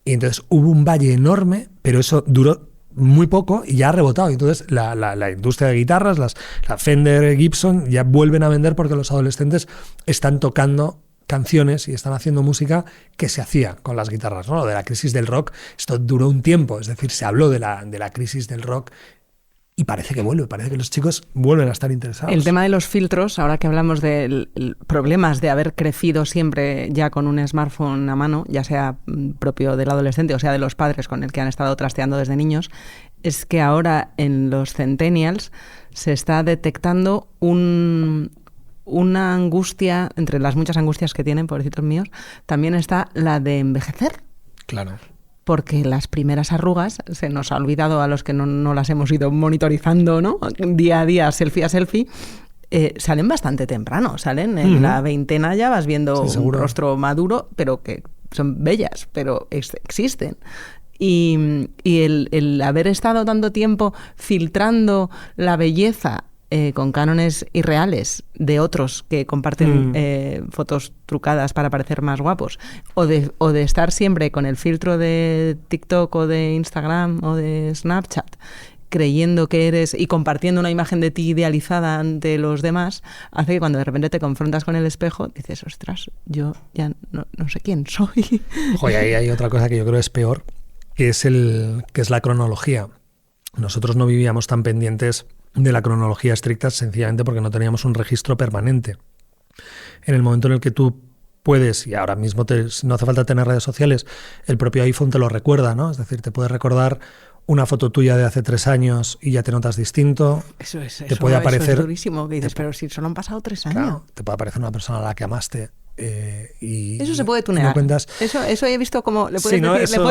Y entonces hubo un valle enorme, pero eso duró muy poco y ya ha rebotado. Entonces la industria de guitarras, la Fender, Gibson, ya vuelven a vender porque los adolescentes están tocando canciones y están haciendo música que se hacía con las guitarras, ¿no? Lo de la crisis del rock, esto duró un tiempo, es decir, se habló de la crisis del rock y parece que los chicos vuelven a estar interesados. El tema de los filtros, ahora que hablamos de problemas de haber crecido siempre ya con un smartphone a mano, ya sea propio del adolescente o sea de los padres con el que han estado trasteando desde niños, es que ahora en los centennials se está detectando una angustia, entre las muchas angustias que tienen, pobrecitos míos, también está la de envejecer. Claro. Porque las primeras arrugas, se nos ha olvidado a los que no las hemos ido monitorizando, ¿no? Día a día, selfie a selfie, salen bastante temprano, salen en la veintena ya vas viendo un rostro maduro, pero que son bellas, pero existen. Y el haber estado tanto tiempo filtrando la belleza con cánones irreales de otros que comparten fotos trucadas para parecer más guapos, o de estar siempre con el filtro de TikTok o de Instagram o de Snapchat, creyendo que eres y compartiendo una imagen de ti idealizada ante los demás, hace que cuando de repente te confrontas con el espejo dices, ostras, yo ya no sé quién soy. Joder, ahí hay otra cosa que yo creo es peor, que es la cronología. Nosotros no vivíamos tan pendientes de la cronología estricta sencillamente porque no teníamos un registro permanente. En el momento en el que tú puedes, y ahora mismo no hace falta tener redes sociales, el propio iPhone te lo recuerda, ¿no? Es decir, te puede recordar una foto tuya de hace 3 años y ya te notas distinto. Eso puede aparecer, es durísimo, que dices, pero si solo han pasado 3 años. Claro, te puede aparecer una persona a la que amaste. Y eso se puede tunear. Eso he visto como le puedes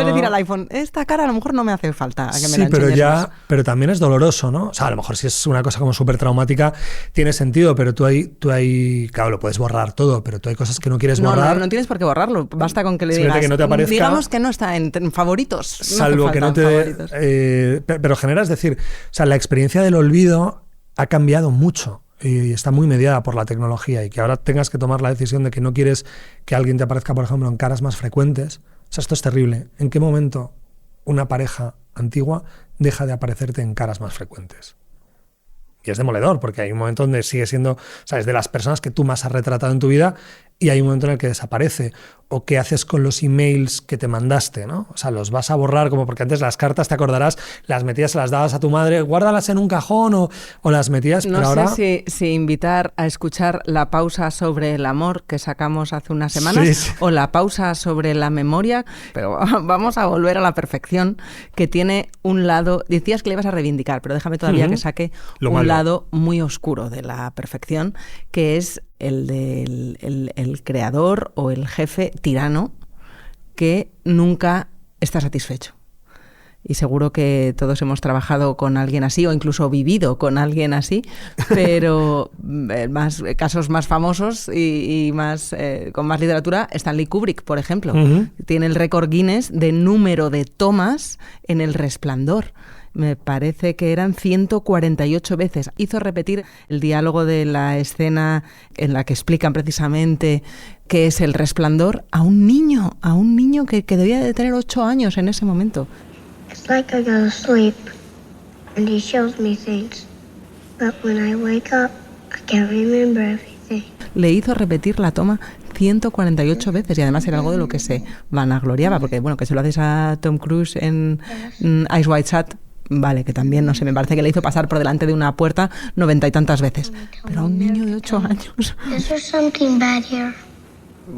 decir al iPhone, esta cara a lo mejor no me hace falta que me la enseñes más. Pero también es doloroso, ¿no? O sea, a lo mejor si es una cosa como súper traumática tiene sentido, pero tú ahí, claro, lo puedes borrar todo, pero tú hay cosas que no quieres borrar. No tienes por qué borrarlo, basta con que le digas, que no te aparezca, digamos que no está en favoritos. Salvo que no te... pero genera, es decir, o sea, la experiencia del olvido ha cambiado mucho. Y está muy mediada por la tecnología, y que ahora tengas que tomar la decisión de que no quieres que alguien te aparezca, por ejemplo, en caras más frecuentes. O sea, esto es terrible. ¿En qué momento una pareja antigua deja de aparecerte en caras más frecuentes? Y es demoledor, porque hay un momento donde sigue siendo, o sea, es de las personas que tú más has retratado en tu vida, y hay un momento en el que desaparece. O qué haces con los emails que te mandaste, ¿no? O sea, los vas a borrar, como porque antes las cartas, te acordarás, las metías, se las dabas a tu madre, guárdalas en un cajón, o las metías, pero ahora... No sé si invitar a escuchar la pausa sobre el amor que sacamos hace unas semanas, sí. O la pausa sobre la memoria, pero vamos a volver a la perfección, que tiene un lado... Decías que le ibas a reivindicar, pero déjame todavía que saque un lado muy oscuro de la perfección, que es el del creador o el jefe tirano que nunca está satisfecho. Y seguro que todos hemos trabajado con alguien así o incluso vivido con alguien así, pero casos más famosos y más con más literatura, Stanley Kubrick, por ejemplo, tiene el récord Guinness de número de tomas en El Resplandor. Me parece que eran 148 veces. Hizo repetir el diálogo de la escena en la que explican precisamente qué es El Resplandor a un niño que debía de tener 8 años en ese momento. It's like I go to sleep and he shows me things, but when I wake up, I can't remember everything. Le hizo repetir la toma 148 veces y además era algo de lo que se vanagloriaba, porque bueno, que se lo haces a Tom Cruise en Eyes Wide Shut, vale, que también, no sé, me parece que le hizo pasar por delante de una puerta 90 y tantas veces. Pero a un niño de 8 años... Is there something bad here?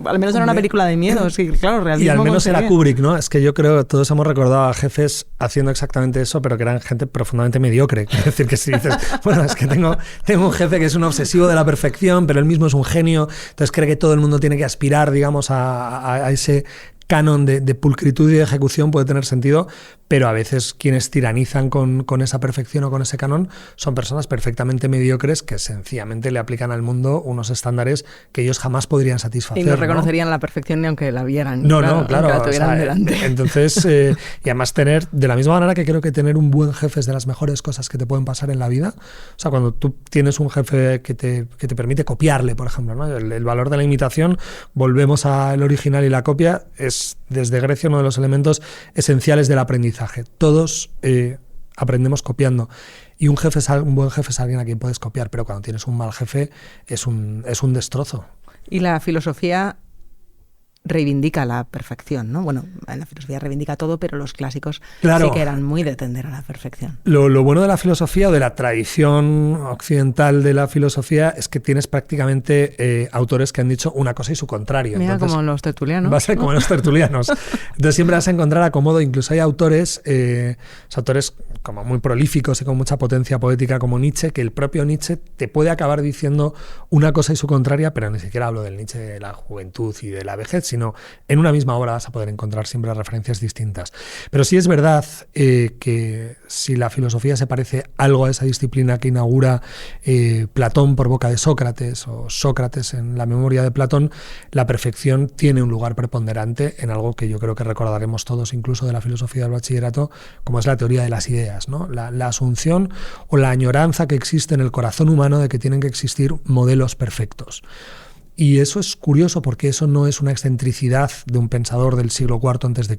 Al menos era una película de miedo, sí, claro, realismo. Y al menos era Kubrick, ¿no? Es que yo creo que todos hemos recordado a jefes haciendo exactamente eso, pero que eran gente profundamente mediocre. Es decir, que si dices, bueno, es que tengo un jefe que es un obsesivo de la perfección, pero él mismo es un genio, entonces cree que todo el mundo tiene que aspirar, digamos, a ese canon de pulcritud y de ejecución, puede tener sentido, pero a veces quienes tiranizan con esa perfección o con ese canon son personas perfectamente mediocres que sencillamente le aplican al mundo unos estándares que ellos jamás podrían satisfacer. Y no reconocerían la perfección ni aunque la vieran. Claro. La tuvieran delante. Entonces, y además tener, de la misma manera que creo que tener un buen jefe es de las mejores cosas que te pueden pasar en la vida. O sea, cuando tú tienes un jefe que te permite copiarle, por ejemplo, ¿no? El valor de la imitación, volvemos al original y la copia, es desde Grecia uno de los elementos esenciales del aprendizaje. Todos aprendemos copiando. Y un buen jefe es alguien a quien puedes copiar, pero cuando tienes un mal jefe es un destrozo. Y la filosofía reivindica la perfección, ¿no? Bueno, la filosofía reivindica todo, pero los clásicos sí que eran muy de tender a la perfección. Lo bueno de la filosofía o de la tradición occidental de la filosofía es que tienes prácticamente autores que han dicho una cosa y su contrario. Mira, entonces, como los tertulianos. Va a ser como los tertulianos. Entonces siempre vas a encontrar acomodo. Incluso hay autores como muy prolíficos y con mucha potencia poética como Nietzsche, que el propio Nietzsche te puede acabar diciendo una cosa y su contraria, pero ni siquiera hablo del Nietzsche de la juventud y de la vejez, sino en una misma obra vas a poder encontrar siempre referencias distintas. Pero sí es verdad que si la filosofía se parece algo a esa disciplina que inaugura Platón por boca de Sócrates o Sócrates en la memoria de Platón, la perfección tiene un lugar preponderante en algo que yo creo que recordaremos todos, incluso de la filosofía del bachillerato, como es la teoría de las ideas, ¿no? La asunción o la añoranza que existe en el corazón humano de que tienen que existir modelos perfectos. Y eso es curioso porque eso no es una excentricidad de un pensador del siglo IV a.C.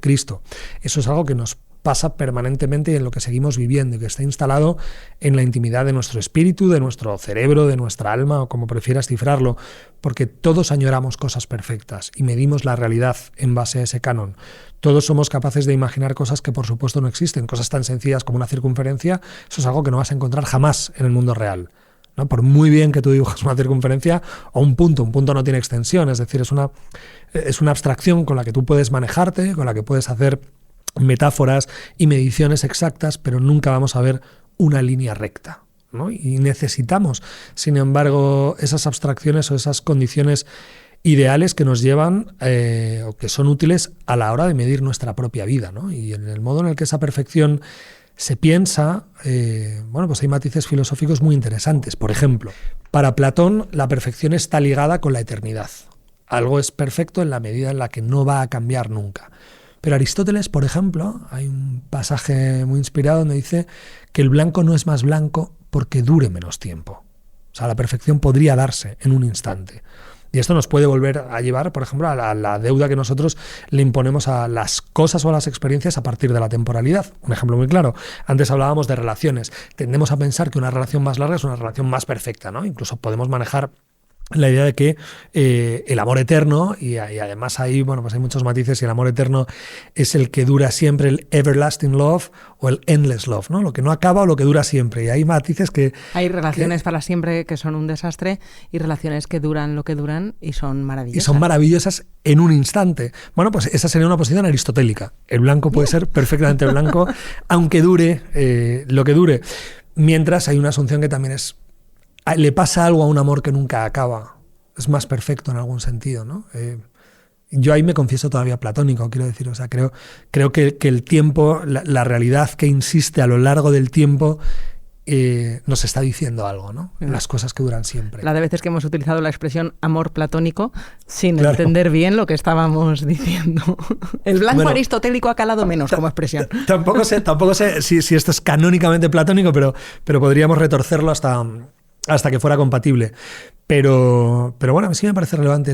Eso es algo que nos pasa permanentemente y en lo que seguimos viviendo y que está instalado en la intimidad de nuestro espíritu, de nuestro cerebro, de nuestra alma o como prefieras cifrarlo, porque todos añoramos cosas perfectas y medimos la realidad en base a ese canon. Todos somos capaces de imaginar cosas que por supuesto no existen, cosas tan sencillas como una circunferencia. Eso es algo que no vas a encontrar jamás en el mundo real, ¿no? Por muy bien que tú dibujes una circunferencia o un punto no tiene extensión, es decir, es una abstracción con la que tú puedes manejarte, con la que puedes hacer metáforas y mediciones exactas, pero nunca vamos a ver una línea recta, ¿no? Y necesitamos, sin embargo, esas abstracciones o esas condiciones ideales que nos llevan o que son útiles a la hora de medir nuestra propia vida, ¿no? Y en el modo en el que esa perfección se piensa, pues hay matices filosóficos muy interesantes. Por ejemplo, para Platón la perfección está ligada con la eternidad. Algo es perfecto en la medida en la que no va a cambiar nunca. Pero Aristóteles, por ejemplo, hay un pasaje muy inspirado donde dice que el blanco no es más blanco porque dure menos tiempo. O sea, la perfección podría darse en un instante. Y esto nos puede volver a llevar, por ejemplo, a la deuda que nosotros le imponemos a las cosas o a las experiencias a partir de la temporalidad. Un ejemplo muy claro. Antes hablábamos de relaciones. Tendemos a pensar que una relación más larga es una relación más perfecta, ¿no? Incluso podemos manejar la idea de que el amor eterno, y además ahí, pues hay muchos matices, y el amor eterno es el que dura siempre, el everlasting love o el endless love, ¿no? Lo que no acaba o lo que dura siempre. Y hay matices que... Hay relaciones para siempre que son un desastre y relaciones que duran lo que duran y son maravillosas. Y son maravillosas en un instante. Bueno, pues esa sería una posición aristotélica. El blanco puede ser perfectamente blanco, aunque dure lo que dure. Mientras hay una asunción que también es... Le pasa algo a un amor que nunca acaba. Es más perfecto en algún sentido, ¿no? Yo ahí me confieso todavía platónico, quiero decir. O sea, creo que el tiempo, la realidad que insiste a lo largo del tiempo, nos está diciendo algo, ¿no? Las cosas que duran siempre. La de veces que hemos utilizado la expresión amor platónico sin entender bien lo que estábamos diciendo. El blanco aristotélico ha calado menos como expresión. Tampoco sé si esto es canónicamente platónico, pero podríamos retorcerlo hasta que fuera compatible. Pero bueno, a mí sí me parece relevante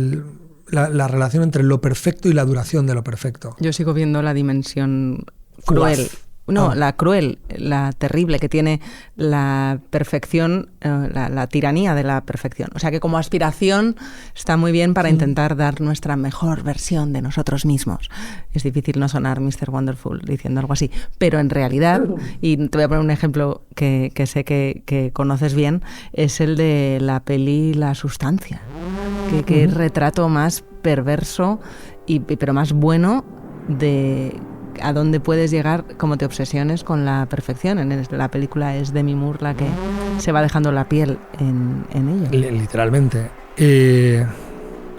la relación entre lo perfecto y la duración de lo perfecto. Yo sigo viendo la dimensión cruel. No, la cruel, la terrible que tiene la perfección, la tiranía de la perfección. O sea que como aspiración está muy bien para intentar dar nuestra mejor versión de nosotros mismos. Es difícil no sonar Mr. Wonderful diciendo algo así, pero en realidad, y te voy a poner un ejemplo que sé que conoces bien, es el de la peli La Sustancia. Que retrato más perverso pero más bueno de a dónde puedes llegar como te obsesiones con la perfección. En la película es Demi Moore la que se va dejando la piel en ella. Literalmente.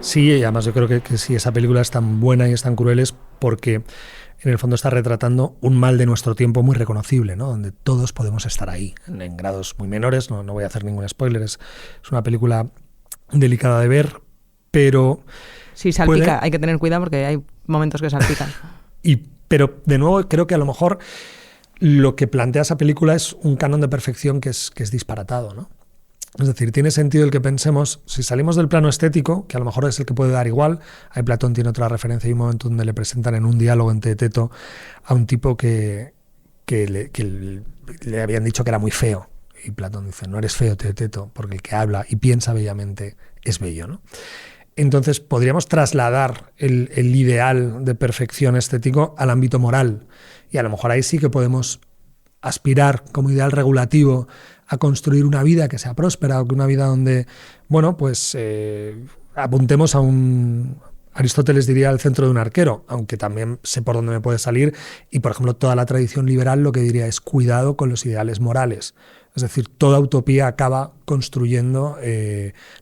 Sí, y además yo creo que si esa película es tan buena y es tan cruel es porque en el fondo está retratando un mal de nuestro tiempo muy reconocible, ¿no? Donde todos podemos estar ahí, en grados muy menores. No voy a hacer ningún spoiler, es una película delicada de ver, pero... Sí, salpica, hay que tener cuidado porque hay momentos que salpican. Pero, de nuevo, creo que a lo mejor lo que plantea esa película es un canon de perfección que es disparatado, ¿no? Es decir, tiene sentido el que pensemos, si salimos del plano estético, que a lo mejor es el que puede dar igual, ahí Platón tiene otra referencia, hay un momento donde le presentan en un diálogo en Teeteto a un tipo que le habían dicho que era muy feo. Y Platón dice, no eres feo, Teeteto, porque el que habla y piensa bellamente es bello, ¿no? Entonces podríamos trasladar el ideal de perfección estético al ámbito moral y a lo mejor ahí sí que podemos aspirar como ideal regulativo a construir una vida que sea próspera o que una vida donde, apuntemos a Aristóteles diría el centro de un arquero, aunque también sé por dónde me puede salir, y por ejemplo toda la tradición liberal lo que diría es cuidado con los ideales morales. Es decir, toda utopía acaba construyendo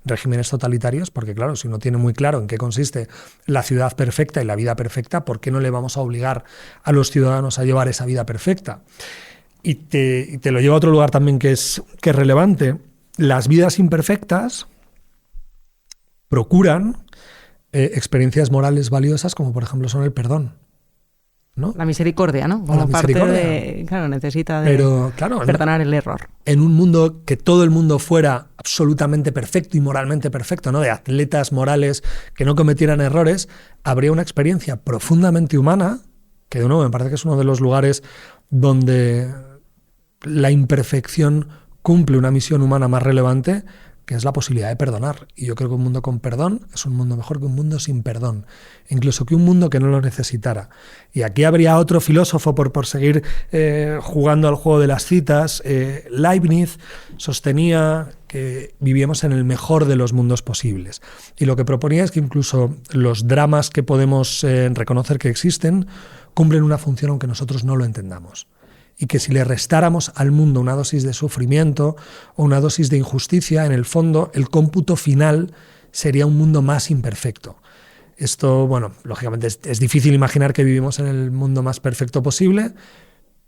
regímenes totalitarios, porque claro, si uno tiene muy claro en qué consiste la ciudad perfecta y la vida perfecta, ¿por qué no le vamos a obligar a los ciudadanos a llevar esa vida perfecta? Y te lo llevo a otro lugar también que es relevante. Las vidas imperfectas procuran experiencias morales valiosas, como por ejemplo son el perdón, ¿no? La misericordia, ¿no? Como la misericordia. parte de... Claro, necesita Pero, claro, perdonar el error. En un mundo que todo el mundo fuera absolutamente perfecto y moralmente perfecto, ¿no? De atletas morales que no cometieran errores, habría una experiencia profundamente humana, que de nuevo me parece que es uno de los lugares donde la imperfección cumple una misión humana más relevante, que es la posibilidad de perdonar. Y yo creo que un mundo con perdón es un mundo mejor que un mundo sin perdón, incluso que un mundo que no lo necesitara. Y aquí habría otro filósofo, por seguir jugando al juego de las citas. Leibniz sostenía que vivíamos en el mejor de los mundos posibles. Y lo que proponía es que incluso los dramas que podemos reconocer que existen cumplen una función aunque nosotros no lo entendamos. Y que si le restáramos al mundo una dosis de sufrimiento o una dosis de injusticia, en el fondo el cómputo final sería un mundo más imperfecto. Esto, bueno, lógicamente es difícil imaginar que vivimos en el mundo más perfecto posible,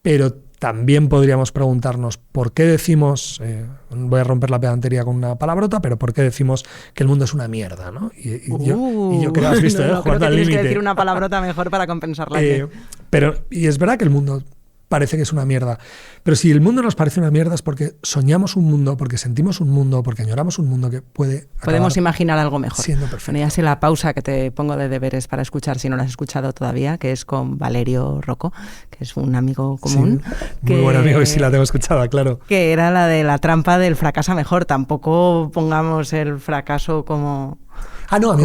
pero también podríamos preguntarnos por qué decimos, voy a romper la pedantería con una palabrota, pero por qué decimos que el mundo es una mierda, ¿no? Y yo creo que has visto, no, jugando al límite. Tienes que decir una palabrota mejor para compensarla. Y es verdad que el mundo parece que es una mierda. Pero si el mundo nos parece una mierda es porque soñamos un mundo, porque sentimos un mundo, porque añoramos un mundo que podemos imaginar algo mejor. Siendo perfecto. Bueno, ya sé la pausa que te pongo de deberes para escuchar, si no la has escuchado todavía, que es con Valerio Rocco, que es un amigo común. Sí, muy buen amigo, y sí la tengo escuchada, claro. Que era la de la trampa del fracasa mejor. Tampoco pongamos el fracaso como... no, a mí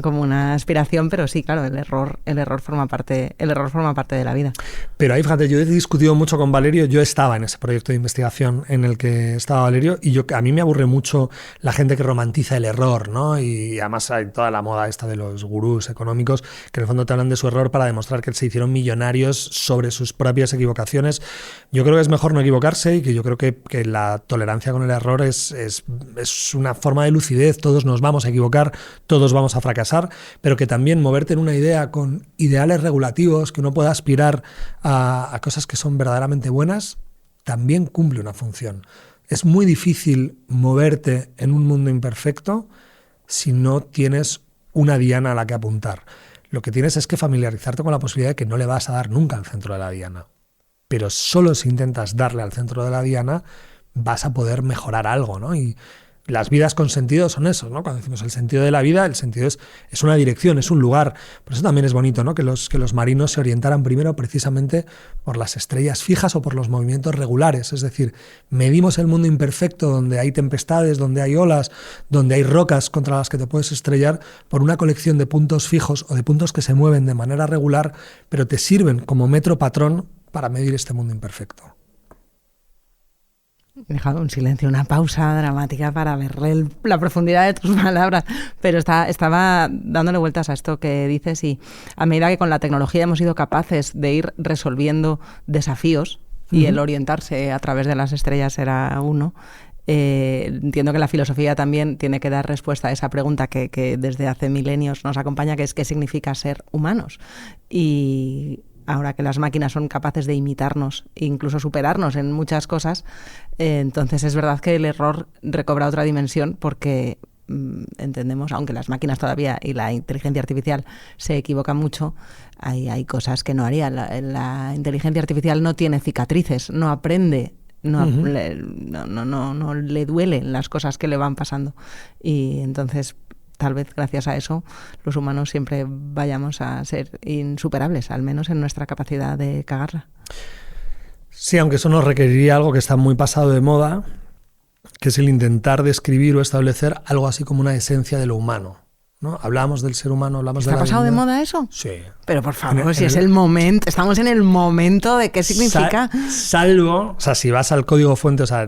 como una aspiración, pero sí, claro, el error forma parte de la vida. Pero ahí, fíjate, yo he discutido mucho con Valerio. Yo estaba en ese proyecto de investigación en el que estaba Valerio, y a mí me aburre mucho la gente que romantiza el error, ¿no? Y además hay toda la moda esta de los gurús económicos que en el fondo te hablan de su error para demostrar que se hicieron millonarios sobre sus propias equivocaciones. Yo creo que es mejor no equivocarse, y que yo creo que la tolerancia con el error es una forma de lucidez. Todos nos vamos a equivocar, todos vamos a fracasar, pero que también moverte en una idea con ideales regulativos, que uno pueda aspirar a cosas que son verdaderamente buenas, también cumple una función. Es muy difícil moverte en un mundo imperfecto si no tienes una diana a la que apuntar. Lo que tienes es que familiarizarte con la posibilidad de que no le vas a dar nunca al centro de la diana. Pero solo si intentas darle al centro de la diana vas a poder mejorar algo, ¿no? Y las vidas con sentido son eso, ¿no? Cuando decimos el sentido de la vida, el sentido es una dirección, es un lugar. Por eso también es bonito, ¿no? Que los marinos se orientaran primero precisamente por las estrellas fijas o por los movimientos regulares. Es decir, medimos el mundo imperfecto, donde hay tempestades, donde hay olas, donde hay rocas contra las que te puedes estrellar, por una colección de puntos fijos o de puntos que se mueven de manera regular, pero te sirven como metro patrón para medir este mundo imperfecto. He dejado un silencio, una pausa dramática para ver la profundidad de tus palabras, pero estaba dándole vueltas a esto que dices, y a medida que con la tecnología hemos sido capaces de ir resolviendo desafíos, y el orientarse a través de las estrellas era uno, entiendo que la filosofía también tiene que dar respuesta a esa pregunta que desde hace milenios nos acompaña, que es ¿qué significa ser humanos? Y ahora que las máquinas son capaces de imitarnos e incluso superarnos en muchas cosas, entonces es verdad que el error recobra otra dimensión, porque entendemos, aunque las máquinas todavía y la inteligencia artificial se equivocan mucho, hay cosas que no haría. La inteligencia artificial no tiene cicatrices, no aprende, no le duelen las cosas que le van pasando, y entonces tal vez gracias a eso los humanos siempre vayamos a ser insuperables, al menos en nuestra capacidad de cagarla. Sí, aunque eso nos requeriría algo que está muy pasado de moda, que es el intentar describir o establecer algo así como una esencia de lo humano, ¿no? Hablamos del ser humano, hablamos de la ¿Está pasado de dignidad. moda eso? Sí. Pero por favor, si es el momento, estamos en el momento de qué significa. Salvo, o sea, si vas al código fuente, o sea,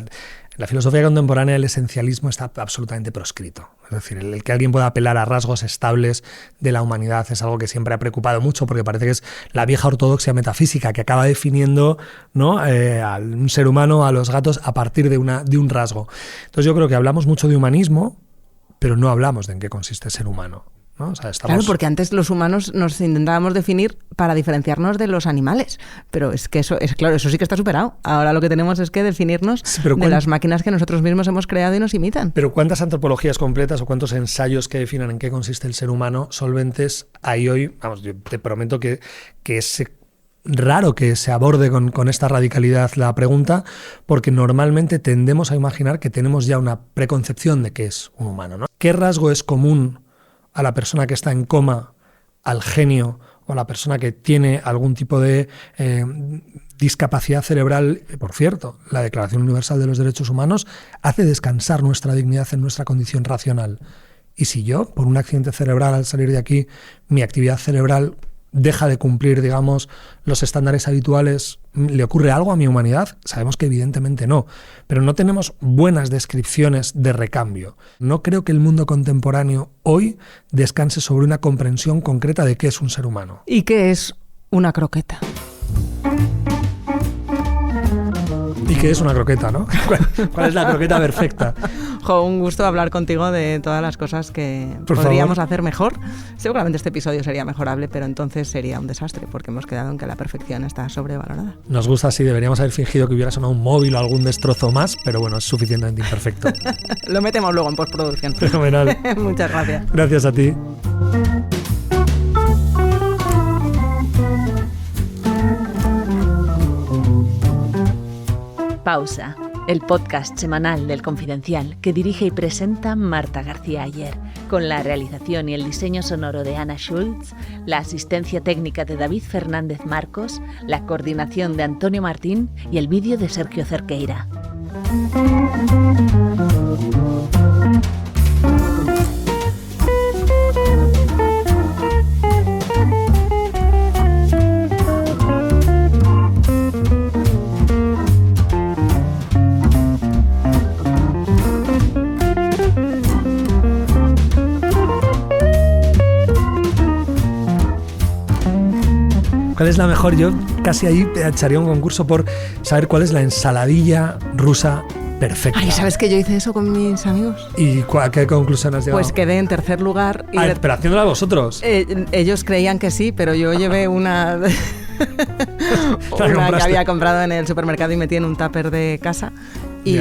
En la filosofía contemporánea el esencialismo está absolutamente proscrito. Es decir, el que alguien pueda apelar a rasgos estables de la humanidad es algo que siempre ha preocupado mucho, porque parece que es la vieja ortodoxia metafísica que acaba definiendo, ¿no?, a un ser humano, a los gatos, a partir de un rasgo. Entonces yo creo que hablamos mucho de humanismo, pero no hablamos de en qué consiste ser humano, ¿no? O sea, Claro, porque antes los humanos nos intentábamos definir para diferenciarnos de los animales, pero es que eso sí que está superado. Ahora lo que tenemos es que definirnos de las máquinas que nosotros mismos hemos creado y nos imitan. Pero ¿cuántas antropologías completas o cuántos ensayos que definan en qué consiste el ser humano solventes hay hoy? Vamos, yo te prometo que es raro que se aborde con esta radicalidad la pregunta, porque normalmente tendemos a imaginar que tenemos ya una preconcepción de qué es un humano, ¿no? ¿Qué rasgo es común a la persona que está en coma, al genio o a la persona que tiene algún tipo de discapacidad cerebral? Por cierto, la Declaración Universal de los Derechos Humanos hace descansar nuestra dignidad en nuestra condición racional. Y si yo, por un accidente cerebral al salir de aquí, mi actividad cerebral deja de cumplir, digamos, los estándares habituales, ¿le ocurre algo a mi humanidad? Sabemos que evidentemente no, pero no tenemos buenas descripciones de recambio. No creo que el mundo contemporáneo hoy descanse sobre una comprensión concreta de qué es un ser humano. ¿Y qué es una croqueta? ¿Y qué es una croqueta, no? ¿Cuál es la croqueta perfecta? Jo, un gusto hablar contigo de todas las cosas que Por podríamos favor. hacer mejor. Seguramente este episodio sería mejorable, pero entonces sería un desastre, porque hemos quedado en que la perfección está sobrevalorada. Nos gusta así, deberíamos haber fingido que hubiera sonado un móvil o algún destrozo más, pero bueno, es suficientemente imperfecto. Lo metemos luego en postproducción. Fenomenal. Muchas gracias. Gracias a ti. Pausa, el podcast semanal del Confidencial que dirige y presenta Marta García Ayer, con la realización y el diseño sonoro de Ana Schultz, la asistencia técnica de David Fernández Marcos, la coordinación de Antonio Martín y el vídeo de Sergio Cerqueira. ¿Cuál es la mejor? Yo casi ahí echaría un concurso por saber cuál es la ensaladilla rusa perfecta. Ay, ¿sabes que yo hice eso con mis amigos? ¿Y a qué conclusión has llegado? Pues quedé en tercer lugar. Y pero haciéndola vosotros. Ellos creían que sí, pero yo llevé una... una que compraste. había comprado en el supermercado y metí en un tupper de casa. Y,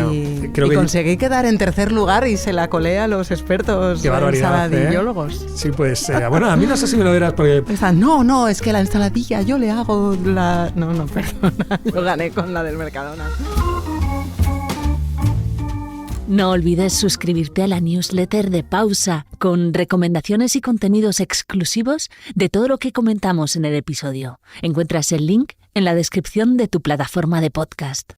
creo y que conseguí quedar en tercer lugar y se la colé a los expertos Qué barbaridad, ensaladillólogos. Sí, pues bueno, a mí no sé si me lo dirás porque... Están, no, es que la ensaladilla yo le hago la... No, perdona, yo gané con la del Mercadona. No olvides suscribirte a la newsletter de Pausa, con recomendaciones y contenidos exclusivos de todo lo que comentamos en el episodio. Encuentras el link en la descripción de tu plataforma de podcast.